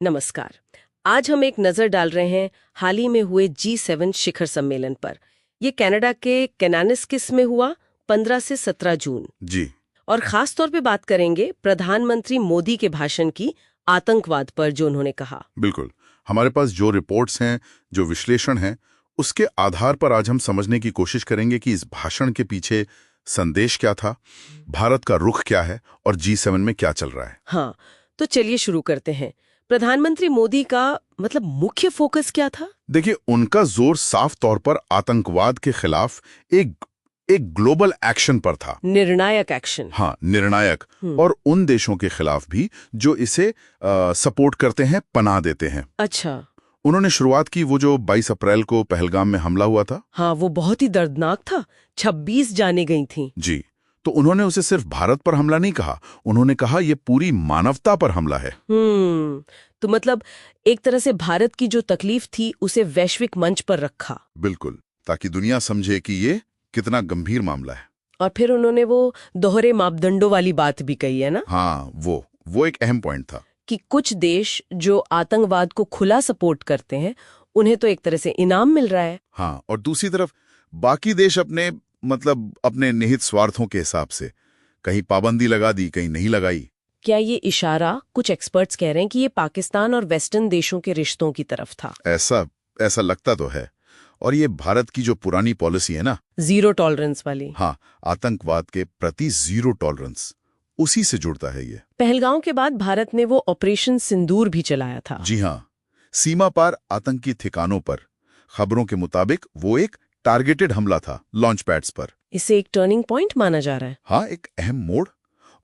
नमस्कार। आज हम एक नजर डाल रहे हैं हाल ही में हुए G7 शिखर सम्मेलन पर। ये कनाडा के केनानिस्किस में हुआ 15 से 17 जून जी। और खास तौर पे बात करेंगे प्रधानमंत्री मोदी के भाषण की आतंकवाद पर, जो उन्होंने कहा। बिल्कुल। हमारे पास जो रिपोर्ट्स हैं, जो विश्लेषण है, उसके आधार पर आज हम समझने की कोशिश करेंगे कि इस भाषण के पीछे संदेश क्या था, भारत का रुख क्या है और G7 में क्या चल रहा है। हाँ, तो चलिए शुरू करते हैं। प्रधानमंत्री मोदी का मुख्य फोकस क्या था? देखिए, उनका जोर साफ तौर पर आतंकवाद के खिलाफ एक ग्लोबल एक्शन पर था। निर्णायक एक्शन। हाँ, निर्णायक। और उन देशों के खिलाफ भी जो इसे सपोर्ट करते हैं, पनाह देते हैं। अच्छा। उन्होंने शुरुआत की वो जो 22 अप्रैल को पहलगाम में हमला हुआ था। हाँ, वो बहुत ही दर्दनाक था। 26 जानें गई थीं। जी। तो उन्होंने उसे सिर्फ भारत पर हमला नहीं कहा, उन्होंने कहा ये पूरी मानवता पर हमला है। तो एक तरह से भारत की जो तकलीफ थी उसे वैश्विक मंच पर रखा। बिल्कुल, ताकि दुनिया समझे कि ये कितना गंभीर मामला है। और फिर उन्होंने वो दोहरे मापदंडों वाली बात भी कही है ना? हाँ, वो एक अहम पॉइंट था कि कुछ देश जो आतंकवाद को खुला सपोर्ट करते हैं, उन्हें तो एक तरह से इनाम मिल रहा है। हाँ, और दूसरी तरफ बाकी देश अपने निहित स्वार्थों के हिसाब से कहीं पाबंदी लगा दी, कहीं नहीं लगाई। क्या ये इशारा, कुछ एक्सपर्ट्स कह रहे हैं कि ये पाकिस्तान और वेस्टर्न देशों के रिश्तों की तरफ था? ऐसा लगता तो है। और ये भारत की जो पुरानी पॉलिसी है ना, जीरो टॉलरेंस वाली। हाँ, आतंकवाद के प्रति जीरो टॉलरेंस, उसी से जुड़ता है ये। पहलगाम के बाद भारत ने वो ऑपरेशन सिंदूर भी चलाया था। जी हाँ, सीमा पार आतंकी ठिकानों पर। खबरों के मुताबिक वो एक टारगेटेड हमला था, लॉन्च पैड्स पर। इसे एक टर्निंग पॉइंट माना जा रहा है। हाँ, एक अहम मोड़।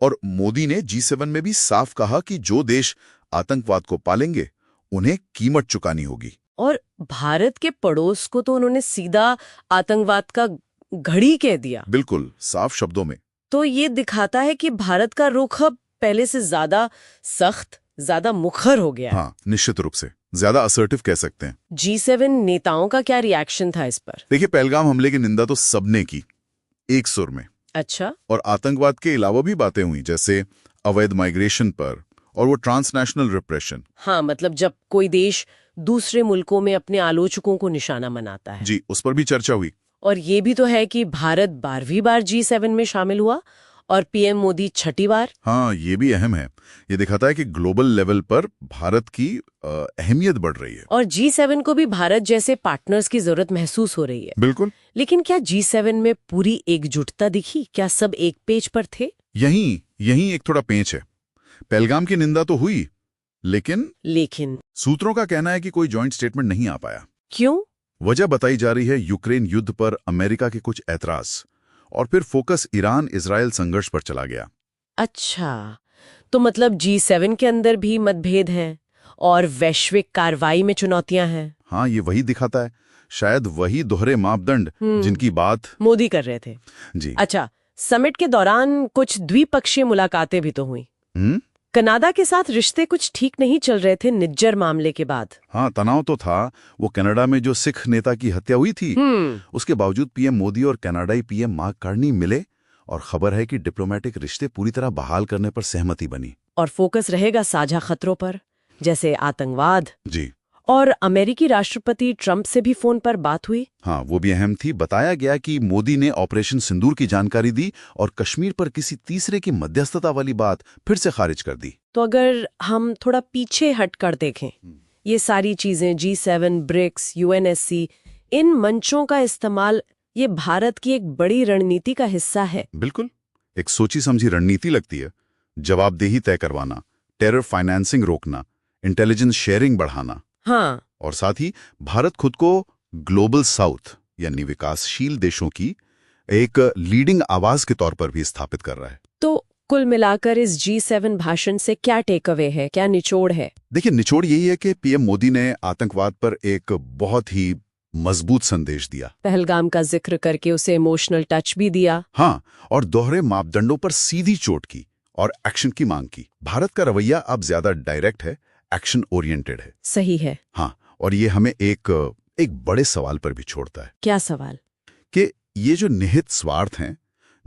और मोदी ने G7 में भी साफ कहा कि जो देश आतंकवाद को पालेंगे उन्हें कीमत चुकानी होगी। और भारत के पड़ोस को तो उन्होंने सीधा आतंकवाद का घड़ी कह दिया। बिल्कुल, साफ शब्दों में। तो ये दिखाता है कि भारत का रुख अब पहले से ज्यादा सख्त, ज्यादा मुखर हो गया है। हाँ, निश्चित रूप से ज्यादा असर्टिव कह सकते हैं। G7 नेताओं का क्या रिएक्शन था इस पर? देखिए, पहलगाम हमले की निंदा तो सबने की, एक सुर में। अच्छा। और आतंकवाद के अलावा भी बातें हुई, जैसे अवैध माइग्रेशन पर और वो ट्रांसनेशनल रिप्रेशन। हाँ, जब कोई देश दूसरे मुल्कों में अपने आलोचकों को निशाना बनाता है। जी, उस पर भी चर्चा हुई। और ये भी तो है कि भारत 12वीं बार G7 में शामिल हुआ और पीएम मोदी 6ठी बार। हाँ, ये भी अहम है। ये दिखाता है कि ग्लोबल लेवल पर भारत की अहमियत बढ़ रही है। और G7 को भी भारत जैसे पार्टनर्स की जरूरत महसूस हो रही है। बिल्कुल। लेकिन क्या G7 में पूरी एकजुटता दिखी? क्या सब एक पेज पर थे? यही एक थोड़ा पेंच है। पहलगाम की निंदा तो हुई, लेकिन सूत्रों का कहना है कि कोई जॉइंट स्टेटमेंट नहीं आ पाया। क्यों? वजह बताई जा रही है यूक्रेन युद्ध पर अमेरिका के कुछ ऐतराज, और फिर फोकस ईरान इजराइल संघर्ष पर चला गया। अच्छा, तो G7 के अंदर भी मतभेद हैं और वैश्विक कार्रवाई में चुनौतियां हैं। हाँ, ये वही दिखाता है, शायद वही दोहरे मापदंड जिनकी बात मोदी कर रहे थे। जी। अच्छा, समिट के दौरान कुछ द्विपक्षीय मुलाकातें भी तो हुई। कनाडा के साथ रिश्ते कुछ ठीक नहीं चल रहे थे निज्जर मामले के बाद। हाँ, तनाव तो था। वो कनाडा में जो सिख नेता की हत्या हुई थी, उसके बावजूद पीएम मोदी और कनाडाई पीएम मार्क कार्नी मिले और खबर है कि डिप्लोमेटिक रिश्ते पूरी तरह बहाल करने पर सहमति बनी। और फोकस रहेगा साझा खतरों पर, जैसे आतंकवाद। जी। और अमेरिकी राष्ट्रपति ट्रंप से भी फोन पर बात हुई। हाँ, वो भी अहम थी। बताया गया कि मोदी ने ऑपरेशन सिंदूर की जानकारी दी और कश्मीर पर किसी तीसरे की मध्यस्थता वाली बात फिर से खारिज कर दी। तो अगर हम थोड़ा पीछे हटकर देखें, ये सारी चीजें G7, ब्रिक्स, UNSC, इन मंचों का इस्तेमाल ये भारत की एक बड़ी रणनीति का हिस्सा है। बिल्कुल, एक सोची समझी रणनीति लगती है। जवाबदेही तय करवाना, टेरर फाइनेंसिंग रोकना, इंटेलिजेंस शेयरिंग बढ़ाना। हाँ। और साथ ही भारत खुद को ग्लोबल साउथ यानी विकासशील देशों की एक लीडिंग आवाज के तौर पर भी स्थापित कर रहा है। तो कुल मिलाकर इस G7 भाषण से क्या टेक अवे है, क्या निचोड़ है? देखिए, निचोड़ यही है कि पीएम मोदी ने आतंकवाद पर एक बहुत ही मजबूत संदेश दिया। पहलगाम का जिक्र करके उसे इमोशनल टच भी दिया। हाँ, और दोहरे मापदंडों पर सीधी चोट की और एक्शन की मांग की। भारत का रवैया अब ज्यादा डायरेक्ट है, एक्शन ओरिएंटेड है। सही है। हाँ, और ये हमें एक बड़े सवाल पर भी छोड़ता है। क्या सवाल? कि ये जो निहित स्वार्थ हैं,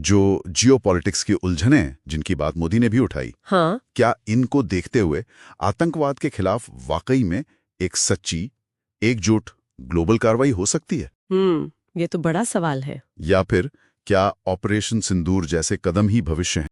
जो जियोपॉलिटिक्स की उलझनें जिनकी बात मोदी ने भी उठाई, हाँ, क्या इनको देखते हुए आतंकवाद के खिलाफ वाकई में एक सच्ची एकजुट ग्लोबल कार्रवाई हो सकती है? ये तो बड़ा सवाल है। या फिर क्या ऑपरेशन सिंदूर जैसे कदम ही भविष्य हैं?